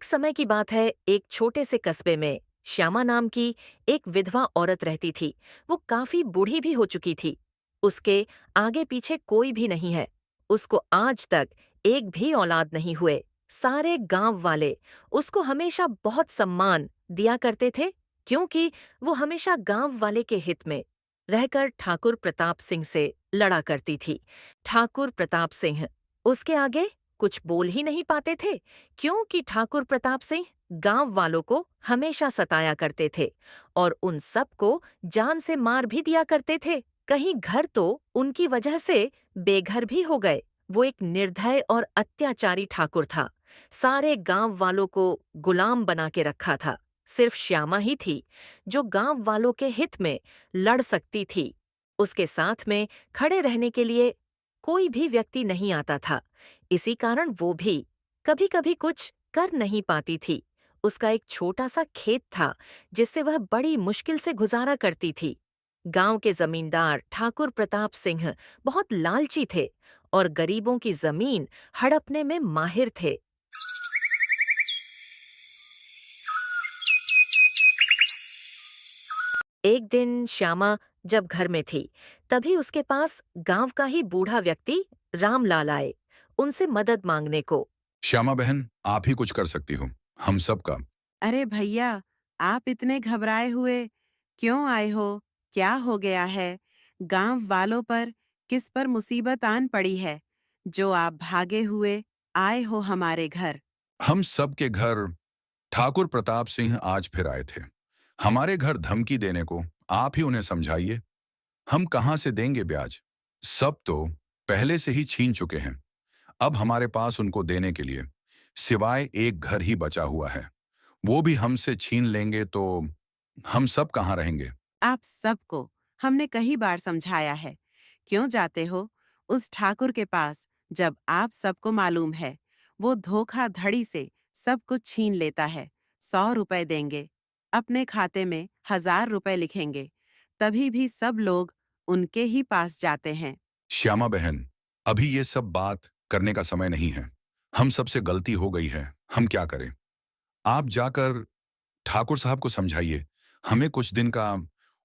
एक समय की बात है, एक छोटे से कस्बे में श्यामा नाम की एक विधवा औरत रहती थी। वो काफी बूढ़ी भी हो चुकी थी। उसके आगे पीछे कोई भी नहीं है। उसको आज तक एक भी औलाद नहीं हुए। सारे गांव वाले उसको हमेशा बहुत सम्मान दिया करते थे, क्योंकि वो हमेशा गांव वाले के हित में रहकर ठाकुर प्रताप सिंह से लड़ा करती थी। ठाकुर प्रताप सिंह उसके आगे कुछ बोल ही नहीं पाते थे, क्योंकि ठाकुर प्रताप सिंह गांव वालों को हमेशा सताया करते थे और उन सबको जान से मार भी दिया करते थे। कहीं घर तो उनकी वजह से बेघर भी हो गए। वो एक निर्दय और अत्याचारी ठाकुर था। सारे गांव वालों को गुलाम बना के रखा था। सिर्फ श्यामा ही थी जो गांव वालों के हित में लड़ सकती थी। उसके साथ में खड़े रहने के लिए कोई भी व्यक्ति नहीं आता था। इसी कारण वो भी कभी कभी कुछ कर नहीं पाती थी। उसका एक छोटा सा खेत था जिससे वह बड़ी मुश्किल से गुजारा करती थी। गांव के जमींदार ठाकुर प्रताप सिंह बहुत लालची थे और गरीबों की जमीन हड़पने में माहिर थे। एक दिन श्यामा जब घर में थी, तभी उसके पास गांव का ही बूढ़ा व्यक्ति रामलाल आए, उनसे मदद मांगने को। श्यामा बहन, आप ही कुछ कर सकती हो हम सब का। अरे भैया, आप इतने घबराए हुए क्यों आए हो? क्या हो गया है? गांव वालों पर किस पर मुसीबत आन पड़ी है जो आप भागे हुए आए हो हमारे घर? हम सब के घर ठाकुर प्रताप सिंह आज फिर आए थे। हमारे घर धमकी देने को। आप ही उन्हें समझाइए। हम कहाँ से देंगे ब्याज? सब तो पहले से ही छीन चुके हैं। अब हमारे पास उनको देने के लिए सिवाय एक घर ही बचा हुआ है। वो भी हमसे छीन लेंगे तो हम सब कहाँ रहेंगे? आप सबको हमने कई बार समझाया है। क्यों जाते हो उस ठाकुर के पास जब आप सबको मालूम है वो धोखाधड़ी से सब कुछ छीन लेता है। 100 रुपए देंगे, अपने खाते में 1000 रुपए लिखेंगे, तभी भी सब लोग उनके ही पास जाते हैं। श्यामा बहन, अभी ये सब बात करने का समय नहीं है। हम सबसे गलती हो गई है। हम क्या करें? आप जाकर ठाकुर साहब को समझाइए, हमें कुछ दिन का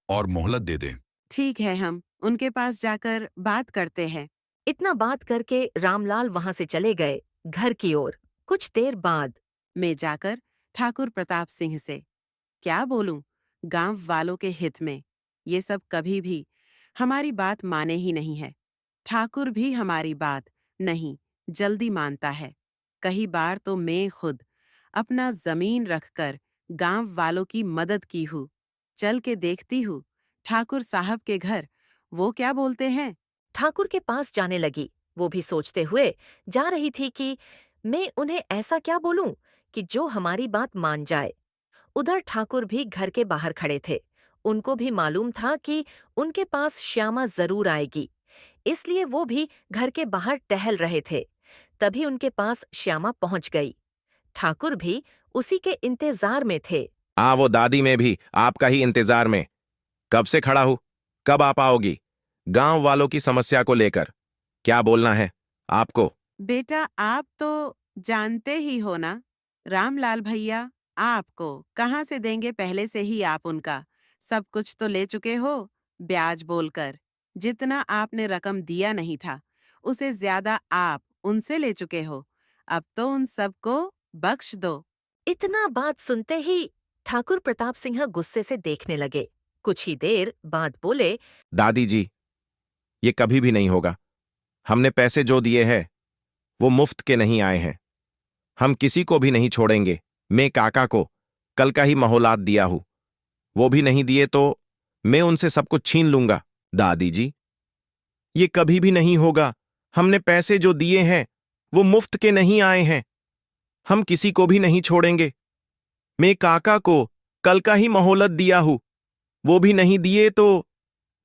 और मोहलत दे दें। ठीक है, हम उनके पास जाकर बात करते हैं। इतना बात करके रामलाल वहां से चले गए घर की ओर। कुछ देर बाद मैं जाकर ठाकुर प्रताप सिंह से क्या बोलूं? गांव वालों के हित में ये सब कभी भी हमारी बात माने ही नहीं है। ठाकुर भी हमारी बात नहीं जल्दी मानता है। कई बार तो मैं खुद अपना जमीन रखकर गांव वालों की मदद की हूँ। चल के देखती हूँ ठाकुर साहब के घर वो क्या बोलते हैं। ठाकुर के पास जाने लगी। वो भी सोचते हुए जा रही थी कि मैं उन्हें ऐसा क्या बोलूं कि जो हमारी बात मान जाए। उधर ठाकुर भी घर के बाहर खड़े थे। उनको भी मालूम था कि उनके पास श्यामा जरूर आएगी, इसलिए वो भी घर के बाहर टहल रहे थे। तभी उनके पास श्यामा पहुंच गई। ठाकुर भी उसी के इंतजार में थे। वो दादी में भी आपका ही इंतजार में। कब से खड़ा हूं? कब आप आओगी? गांव वालों की समस्या को लेकर क्या बोलना है आपको? बेटा, आप तो जानते ही हो ना, रामलाल भैया आपको कहाँ से देंगे? पहले से ही आप उनका सब कुछ तो ले चुके हो ब्याज बोलकर। जितना आपने रकम दिया नहीं था उसे ज्यादा आप उनसे ले चुके हो। अब तो उन सबको बख्श दो। इतना बात सुनते ही ठाकुर प्रताप सिंह गुस्से से देखने लगे। कुछ ही देर बाद बोले, दादी जी, ये कभी भी नहीं होगा। हमने पैसे जो दिए हैं वो मुफ्त के नहीं आए हैं। हम किसी को भी नहीं छोड़ेंगे। मैं काका को कल का ही मोहलत दिया हूं। वो भी नहीं दिए तो मैं उनसे सब कुछ छीन लूंगा। दादी जी, ये कभी भी नहीं होगा। हमने पैसे जो दिए हैं वो मुफ्त के नहीं आए हैं। हम किसी को भी नहीं छोड़ेंगे। मैं काका को कल का ही मोहलत दिया हूं। वो भी नहीं दिए तो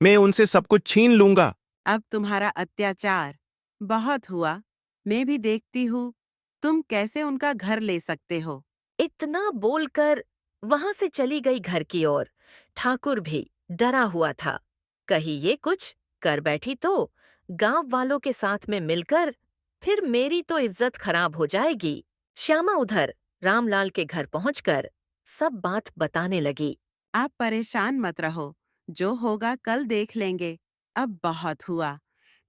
मैं उनसे सब कुछ छीन लूंगा। अब तुम्हारा अत्याचार बहुत हुआ। मैं भी देखती हूँ तुम कैसे उनका घर ले सकते हो। इतना बोलकर वहां से चली गई घर की ओर। ठाकुर भी डरा हुआ था, कहीं ये कुछ कर बैठी तो गांव वालों के साथ में मिलकर फिर मेरी तो इज्जत खराब हो जाएगी। श्यामा उधर रामलाल के घर पहुंचकर सब बात बताने लगी। आप परेशान मत रहो, जो होगा कल देख लेंगे। अब बहुत हुआ।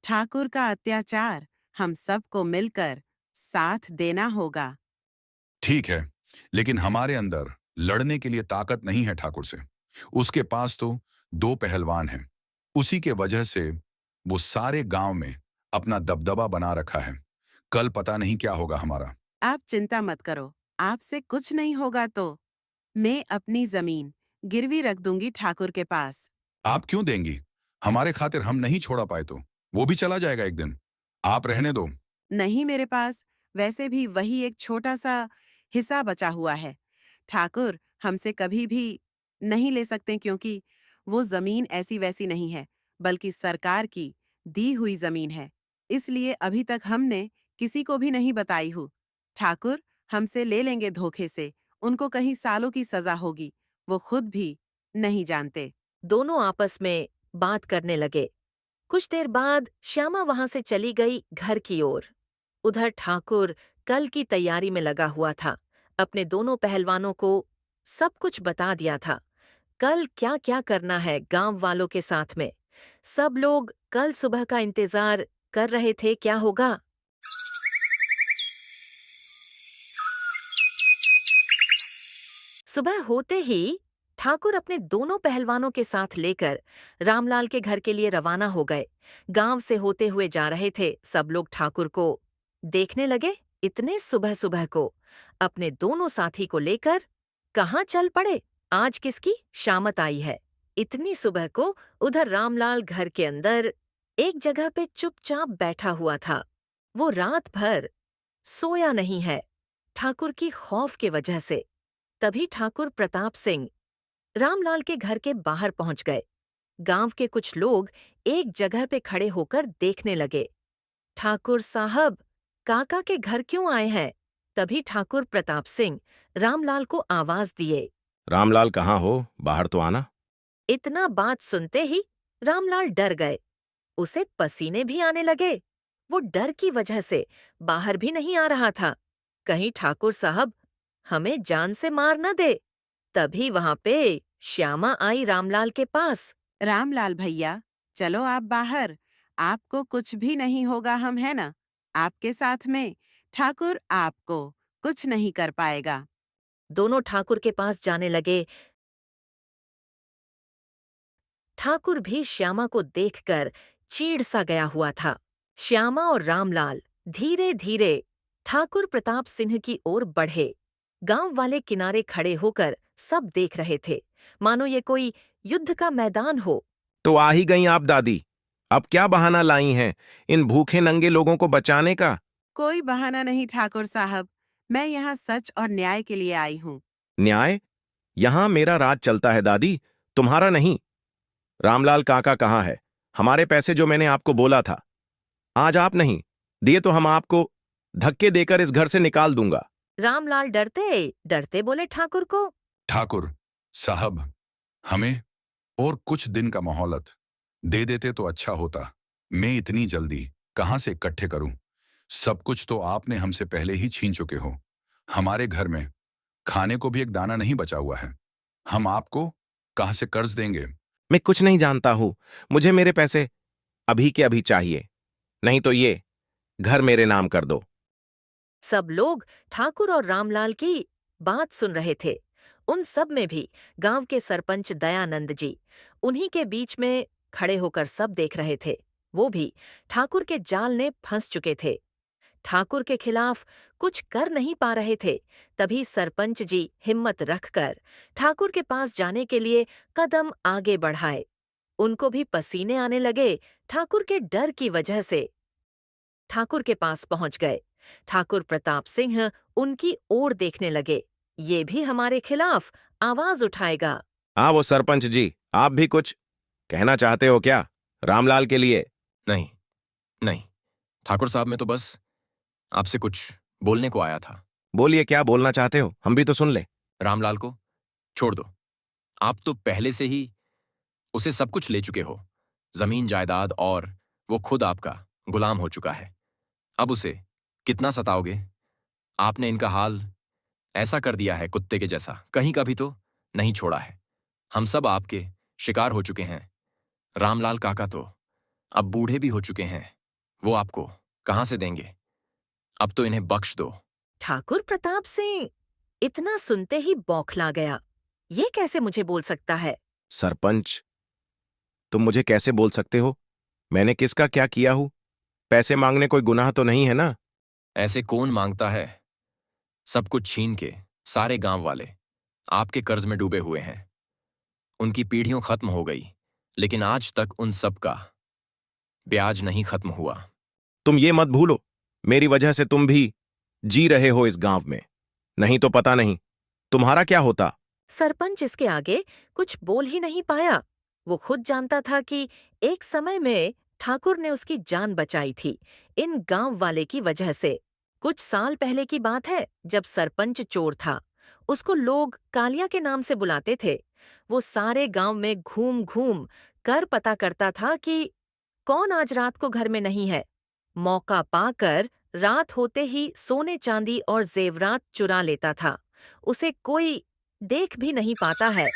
ठाकुर का अत्याचार हम सबको मिलकर साथ देना होगा। ठीक है, लेकिन हमारे अंदर लड़ने के लिए ताकत नहीं है ठाकुर से। उसके पास तो 2 पहलवान हैं। उसी के वजह से वो सारे गांव में अपना दबदबा बना रखा है। कल पता नहीं क्या होगा हमारा। आप चिंता मत करो, आपसे कुछ नहीं होगा तो मैं अपनी जमीन गिरवी रख दूंगी ठाकुर के पास। आप क्यों देंगी? हमारे खातिर हम नहीं छोड़ा पाए तो वो भी चला जाएगा एक दिन। आप रहने दो। नहीं मेरे पास, वैसे भी वही एक छोटा सा हिस्सा बचा हुआ है। ठाकुर हमसे कभी भी नहीं ले सकते क्योंकि वो जमीन ऐसी वैसी नहीं है, बल्कि सरकार की दी हुई जमीन है। इसलिए अभी तक हमने किसी को भी नहीं बताई हूँ। ठाकुर हमसे ले लेंगे धोखे से, उनको कहीं सालों की सजा होगी, वो खुद भी नहीं जानते। दोनों आपस में बात करने लगे। कुछ देर बाद श्यामा वहां से चली गई घर की ओर। उधर ठाकुर कल की तैयारी में लगा हुआ था। अपने दोनों पहलवानों को सब कुछ बता दिया था। कल क्या क्या करना है गांव वालों के साथ में। सब लोग कल सुबह का इंतजार कर रहे थे क्या होगा। सुबह होते ही ठाकुर अपने दोनों पहलवानों के साथ लेकर रामलाल के घर के लिए रवाना हो गए। गांव से होते हुए जा रहे थे। सब लोग ठाकुर को देखने लगे। इतने सुबह सुबह को अपने दोनों साथी को लेकर कहाँ चल पड़े। आज किसकी शामत आई है। इतनी सुबह को उधर रामलाल घर के अंदर एक जगह पे चुपचाप बैठा हुआ था। वो रात भर सोया नहीं है, ठाकुर की खौफ के वजह से। तभी ठाकुर प्रताप सिंह रामलाल के घर के बाहर पहुंच गए। गांव के कुछ लोग एक जगह पे खड़े होकर देखने लगे। ठाकुर साहब, काका के घर क्यों आए हैं? तभी ठाकुर प्रताप सिंह रामलाल को आवाज दिए। रामलाल कहाँ हो? बाहर तो आना। इतना बात सुनते ही रामलाल डर गए। उसे पसीने भी आने लगे। वो डर की वजह से बाहर भी नहीं आ रहा था। कहीं ठाकुर साहब हमें जान से मार न दे। तभी वहां पे श्यामा आई रामलाल के पास। रामलाल भैया, चलो आप बाहर, आपको कुछ भी नहीं होगा, हम है ना आपके साथ में। ठाकुर आपको कुछ नहीं कर पाएगा। दोनों ठाकुर के पास जाने लगे। ठाकुर भी श्यामा को देखकर चीड़ सा गया हुआ था। श्यामा और रामलाल धीरे धीरे ठाकुर प्रताप सिंह की ओर बढ़े। गांव वाले किनारे खड़े होकर सब देख रहे थे, मानो ये कोई युद्ध का मैदान हो। तो आ ही गई आप दादी। अब क्या बहाना लाई हैं इन भूखे नंगे लोगों को बचाने का? कोई बहाना नहीं ठाकुर साहब, मैं यहाँ सच और न्याय के लिए आई हूँ। न्याय? यहां मेरा राज चलता है दादी, तुम्हारा नहीं। रामलाल काका कहाँ है? हमारे पैसे जो मैंने आपको बोला था, आज आप नहीं दिए तो हम आपको धक्के देकर इस घर से निकाल दूंगा। रामलाल डरते डरते बोले ठाकुर को। ठाकुर साहब, हमें और कुछ दिन का मोहलत दे देते तो अच्छा होता। मैं इतनी जल्दी कहां से इकट्ठे करूं? सब कुछ तो आपने हमसे पहले ही छीन चुके हो। हमारे घर में खाने को भी एक दाना नहीं बचा हुआ है। हम आपको कहां से कर्ज देंगे? मैं कुछ नहीं जानता हूं, मुझे मेरे पैसे अभी के अभी चाहिए, नहीं तो ये घर मेरे नाम कर दो। सब लोग ठाकुर और रामलाल की बात सुन रहे थे। उन सब में भी गांव के सरपंच दयानंद जी उन्हीं के बीच में खड़े होकर सब देख रहे थे। वो भी ठाकुर के जाल ने फंस चुके थे। ठाकुर के खिलाफ कुछ कर नहीं पा रहे थे। तभी सरपंच जी हिम्मत रखकर ठाकुर के पास जाने के लिए कदम आगे बढ़ाए। उनको भी पसीने आने लगे ठाकुर के डर की वजह से। ठाकुर के पास पहुंच गए। ठाकुर प्रताप सिंह उनकी ओर देखने लगे। ये भी हमारे खिलाफ आवाज उठाएगा। हाँ वो सरपंच जी, आप भी कुछ कहना चाहते हो क्या रामलाल के लिए? नहीं, नहीं ठाकुर साहब, मैं तो बस आपसे कुछ बोलने को आया था। बोलिए, क्या बोलना चाहते हो, हम भी तो सुन ले। रामलाल को छोड़ दो। आप तो पहले से ही उसे सब कुछ ले चुके हो, जमीन जायदाद, और वो खुद आपका गुलाम हो चुका है। अब उसे कितना सताओगे? आपने इनका हाल ऐसा कर दिया है कुत्ते के जैसा, कहीं का भी तो नहीं छोड़ा है। हम सब आपके शिकार हो चुके हैं। रामलाल काका तो अब बूढ़े भी हो चुके हैं, वो आपको कहां से देंगे? अब तो इन्हें बख्श दो। ठाकुर प्रताप सिंह इतना सुनते ही बौखला गया। ये कैसे मुझे बोल सकता है? सरपंच, तुम मुझे कैसे बोल सकते हो? मैंने किसका क्या किया हूं? पैसे मांगने कोई गुनाह तो नहीं है ना? ऐसे कौन मांगता है? सब कुछ छीन के सारे गांव वाले आपके कर्ज में डूबे हुए हैं। उनकी पीढ़ियों खत्म हो गई, लेकिन आज तक उन सब का ब्याज नहीं खत्म हुआ। तुम ये मत भूलो, मेरी वजह से तुम भी जी रहे हो इस गांव में। नहीं तो पता नहीं तुम्हारा क्या होता। सरपंच इसके आगे कुछ बोल ही नहीं पाया। वो खुद जानता था कि एक समय में ठाकुर ने उसकी जान बचाई थी इन गांव वाले की वजह से। कुछ साल पहले की बात है, जब सरपंच चोर था। उसको लोग कालिया के नाम से बुलाते थे। वो सारे गांव में घूम घूम कर पता करता था कि कौन आज रात को घर में नहीं है। मौका पाकर रात होते ही सोने चांदी और जेवरात चुरा लेता था। उसे कोई देख भी नहीं पाता है।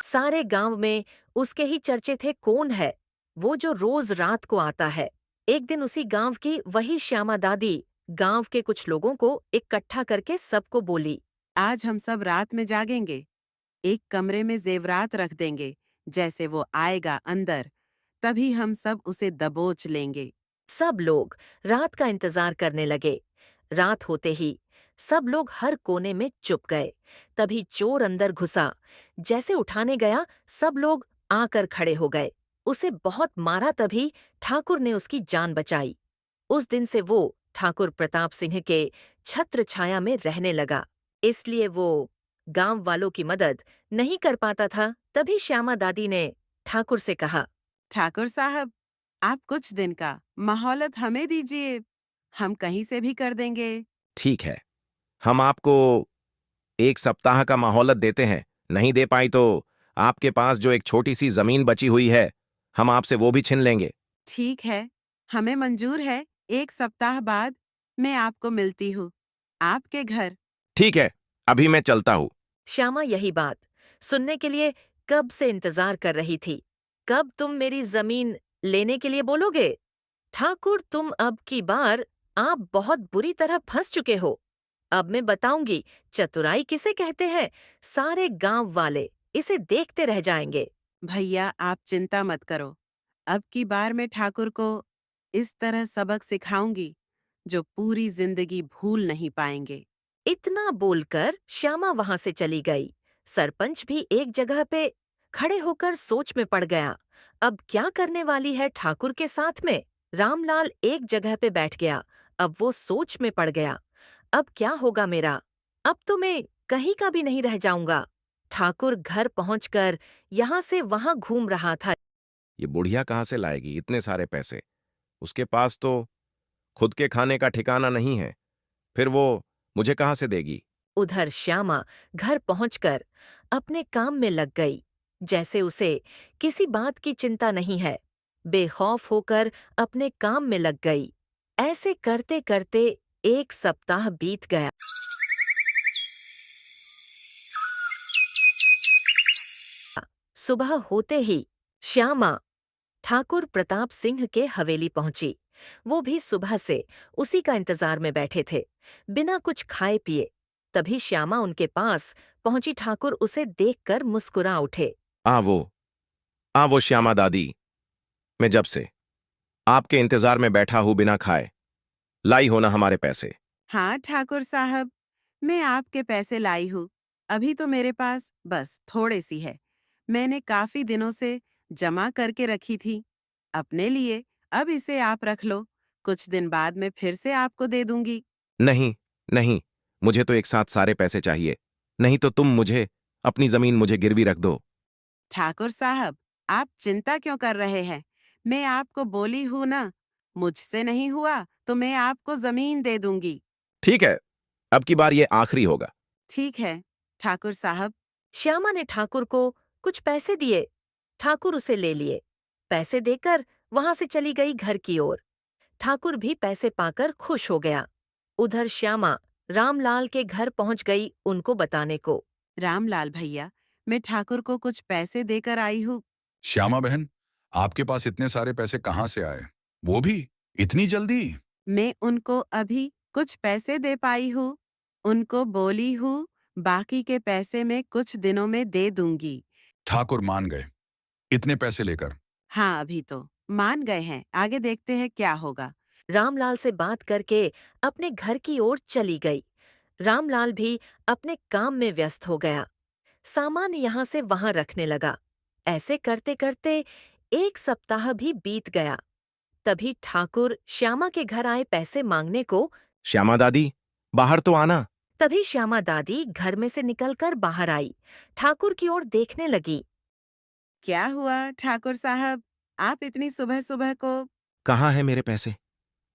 सारे गांव में उसके ही चर्चे थे, कौन है वो जो रोज रात को आता है। एक दिन उसी गांव की वही श्यामा दादी गांव के कुछ लोगों को इकट्ठा करके सबको बोली, आज हम सब रात में जागेंगे, एक कमरे में जेवरात रख देंगे। जैसे वो आएगा अंदर, तभी हम सब उसे दबोच लेंगे। सब लोग रात का इंतजार करने लगे। रात होते ही सब लोग हर कोने में चुप गए। तभी चोर अंदर घुसा। जैसे उठाने गया, सब लोग आकर खड़े हो गए। उसे बहुत मारा, तभी ठाकुर ने उसकी जान बचाई। उस दिन से वो ठाकुर प्रताप सिंह के छत्र छाया में रहने लगा। इसलिए वो गांव वालों की मदद नहीं कर पाता था। तभी श्यामा दादी ने ठाकुर से कहा, ठाकुर साहब, आप कुछ दिन का मोहलत हमें दीजिए, हम कहीं से भी कर देंगे। ठीक है, हम आपको 1 सप्ताह का मोहलत देते हैं। नहीं दे पाई तो आपके पास जो एक छोटी सी जमीन बची हुई है, हम आपसे वो भी छीन लेंगे। ठीक है, हमें मंजूर है। 1 सप्ताह बाद मैं आपको मिलती हूँ, आपके घर। ठीक है, अभी मैं चलता हूं। श्यामा यही बात सुनने के लिए कब से इंतजार कर रही थी। कब तुम मेरी जमीन लेने के लिए बोलोगे? ठाकुर, तुम अब की बार आप बहुत बुरी तरह फंस चुके हो। अब मैं बताऊंगी चतुराई किसे कहते हैं। सारे गांव वाले इसे देखते रह जाएंगे। भैया, आप चिंता मत करो। अब की बार मैं ठाकुर को इस तरह सबक सिखाऊंगी जो पूरी जिंदगी भूल नहीं पाएंगे। इतना बोलकर श्यामा वहां से चली गई। सरपंच भी एक जगह पे खड़े होकर सोच में पड़ गया। अब क्या करने वाली है ठाकुर के साथ में? रामलाल एक जगह पे बैठ गया। अब वो सोच में पड़ गया। अब क्या होगा मेरा? अब तो मैं कहीं का भी नहीं रह जाऊंगा। ठाकुर घर पहुंचकर यहाँ से वहां घूम रहा था। ये बुढ़िया कहाँ से लाएगी इतने सारे पैसे? उसके पास तो खुद के खाने का ठिकाना नहीं है, फिर वो मुझे कहाँ से देगी? उधर श्यामा घर पहुंचकर अपने काम में लग गई, जैसे उसे किसी बात की चिंता नहीं है। बेखौफ होकर अपने काम में लग गई। ऐसे करते करते 1 सप्ताह बीत गया। सुबह होते ही श्यामा ठाकुर प्रताप सिंह के हवेली पहुंची। वो भी सुबह से उसी का इंतजार में बैठे थे, बिना कुछ खाए पिए। तभी श्यामा उनके पास पहुंची। ठाकुर उसे देखकर मुस्कुरा उठे। आ वो श्यामा दादी, मैं जब से आपके इंतजार में बैठा हूं बिना खाए। लाई हो ना हमारे पैसे? हाँ ठाकुर साहब, मैं आपके पैसे लाई हूँ। अभी तो मेरे पास बस थोड़े सी है। मैंने काफी दिनों से जमा करके रखी थी अपने लिए। अब इसे आप रख लो, कुछ दिन बाद मैं फिर से आपको दे दूंगी। नहीं, नहीं, मुझे तो एक साथ सारे पैसे चाहिए। नहीं तो तुम मुझे अपनी जमीन मुझे गिरवी रख दो। ठाकुर साहब, आप चिंता क्यों कर रहे हैं? मैं आपको बोली हूँ ना, मुझसे नहीं हुआ तो मैं आपको जमीन दे दूंगी। ठीक है, अब की बार ये आखिरी होगा। ठीक है ठाकुर साहब। श्यामा ने ठाकुर को कुछ पैसे दिए। ठाकुर उसे ले लिए। पैसे देकर वहां से चली गई घर की ओर। ठाकुर भी पैसे पाकर खुश हो गया। उधर श्यामा रामलाल के घर पहुंच गई उनको बताने को। रामलाल भैया, मैं ठाकुर को कुछ पैसे देकर आई हूँ। श्यामा बहन, आपके पास इतने सारे पैसे कहाँ से आए, वो भी इतनी जल्दी? मैं उनको अभी कुछ पैसे दे पाई हूँ। उनको बोली हूँ बाकी के पैसे मैं कुछ दिनों में दे दूंगी। ठाकुर मान गए इतने पैसे लेकर? हाँ, अभी तो मान गए हैं, आगे देखते हैं क्या होगा। रामलाल से बात करके अपने घर की ओर चली गई। रामलाल भी अपने काम में व्यस्त हो गया। सामान यहाँ से वहां रखने लगा। ऐसे करते करते 1 सप्ताह भी बीत गया। तभी ठाकुर श्यामा के घर आए पैसे मांगने को। श्यामा दादी, बाहर तो आना। तभी श्यामा दादी घर में से निकलकर बाहर आई, ठाकुर की ओर देखने लगी। क्या हुआ ठाकुर साहब, आप इतनी सुबह सुबह को? कहाँ है मेरे पैसे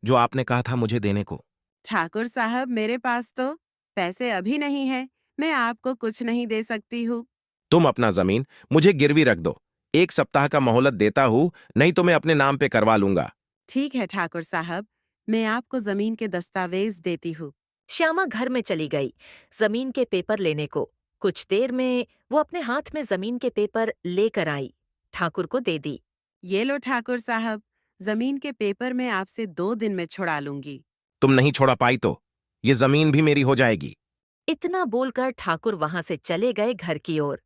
जो आपने कहा था मुझे देने को? ठाकुर साहब, मेरे पास तो पैसे अभी नहीं है, मैं आपको कुछ नहीं दे सकती हूँ। तुम अपना जमीन मुझे गिरवी रख दो, 1 सप्ताह का मोहलत देता हूँ, नहीं तो मैं अपने नाम पे करवा लूंगा। ठीक है ठाकुर साहब, मैं आपको जमीन के दस्तावेज देती हूँ। श्यामा घर में चली गई जमीन के पेपर लेने को। कुछ देर में वो अपने हाथ में जमीन के पेपर लेकर आई, ठाकुर को दे दी। ये लो ठाकुर साहब, जमीन के पेपर मैं आपसे 2 दिन में छुड़ा लूंगी। तुम नहीं छोड़ा पाई तो ये जमीन भी मेरी हो जाएगी। इतना बोलकर ठाकुर वहां से चले गए घर की ओर।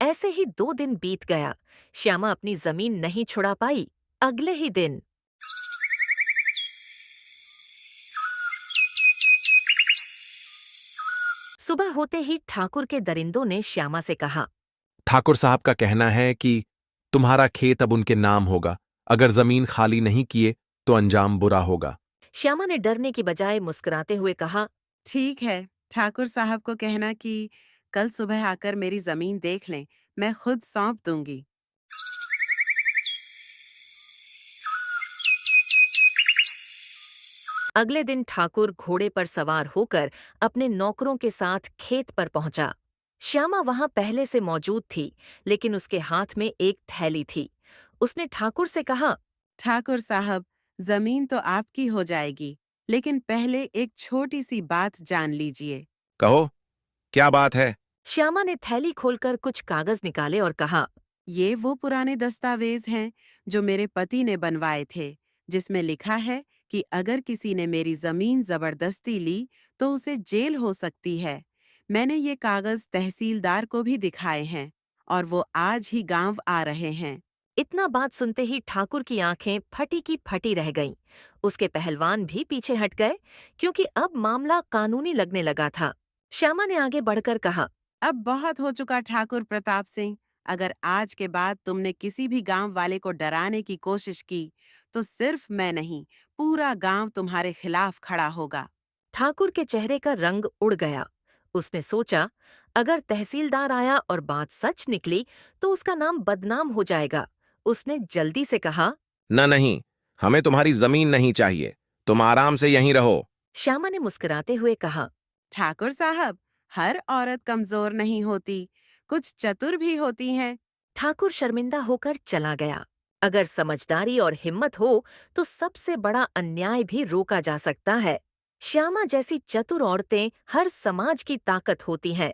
ऐसे ही 2 दिन बीत गया। श्यामा अपनी जमीन नहीं छुड़ा पाई। अगले ही दिन सुबह होते ही ठाकुर के दरिंदों ने श्यामा से कहा। ठाकुर साहब का कहना है कि तुम्हारा खेत अब उनके नाम होगा। अगर जमीन खाली नहीं किए तो अंजाम बुरा होगा। श्यामा ने डरने की बजाय मुस्कुराते हुए कहा। ठीक है, ठाकुर साहब को कहना कि कल सुबह आकर मेरी जमीन देख लें, मैं खुद सौंप दूंगी। अगले दिन ठाकुर घोड़े पर सवार होकर अपने नौकरों के साथ खेत पर पहुंचा। श्यामा वहां पहले से मौजूद थी, लेकिन उसके हाथ में एक थैली थी। उसने ठाकुर से कहा। ठाकुर साहब, जमीन तो आपकी हो जाएगी, लेकिन पहले एक छोटी सी बात जान लीजिए। कहो, क्या बात है? श्यामा ने थैली खोलकर कुछ कागज निकाले और कहा। ये वो पुराने दस्तावेज हैं जो मेरे पति ने बनवाए थे, जिसमें लिखा है कि अगर किसी ने मेरी जमीन जबरदस्ती ली तो उसे जेल हो सकती है। मैंने ये कागज तहसीलदार को भी दिखाए हैं और वो आज ही गांव आ रहे हैं। इतना बात सुनते ही ठाकुर की आंखें फटी की फटी रह गईं। उसके पहलवान भी पीछे हट गए, क्योंकि अब मामला कानूनी लगने लगा था। श्यामा ने आगे बढ़कर कहा। अब बहुत हो चुका ठाकुर प्रताप सिंह। अगर आज के बाद तुमने किसी भी गांव वाले को डराने की कोशिश की तो सिर्फ मैं नहीं, पूरा गांव तुम्हारे खिलाफ खड़ा होगा। ठाकुर के चेहरे का रंग उड़ गया। उसने सोचा, अगर तहसीलदार आया और बात सच निकली तो उसका नाम बदनाम हो जाएगा। उसने जल्दी से कहा। नहीं, हमें तुम्हारी जमीन नहीं चाहिए, तुम आराम से यहीं रहो। श्यामा ने मुस्कुराते हुए कहा। ठाकुर साहब, हर औरत कमजोर नहीं होती, कुछ चतुर भी होती हैं। ठाकुर शर्मिंदा होकर चला गया। अगर समझदारी और हिम्मत हो तो सबसे बड़ा अन्याय भी रोका जा सकता है। श्यामा जैसी चतुर औरतें हर समाज की ताकत होती हैं।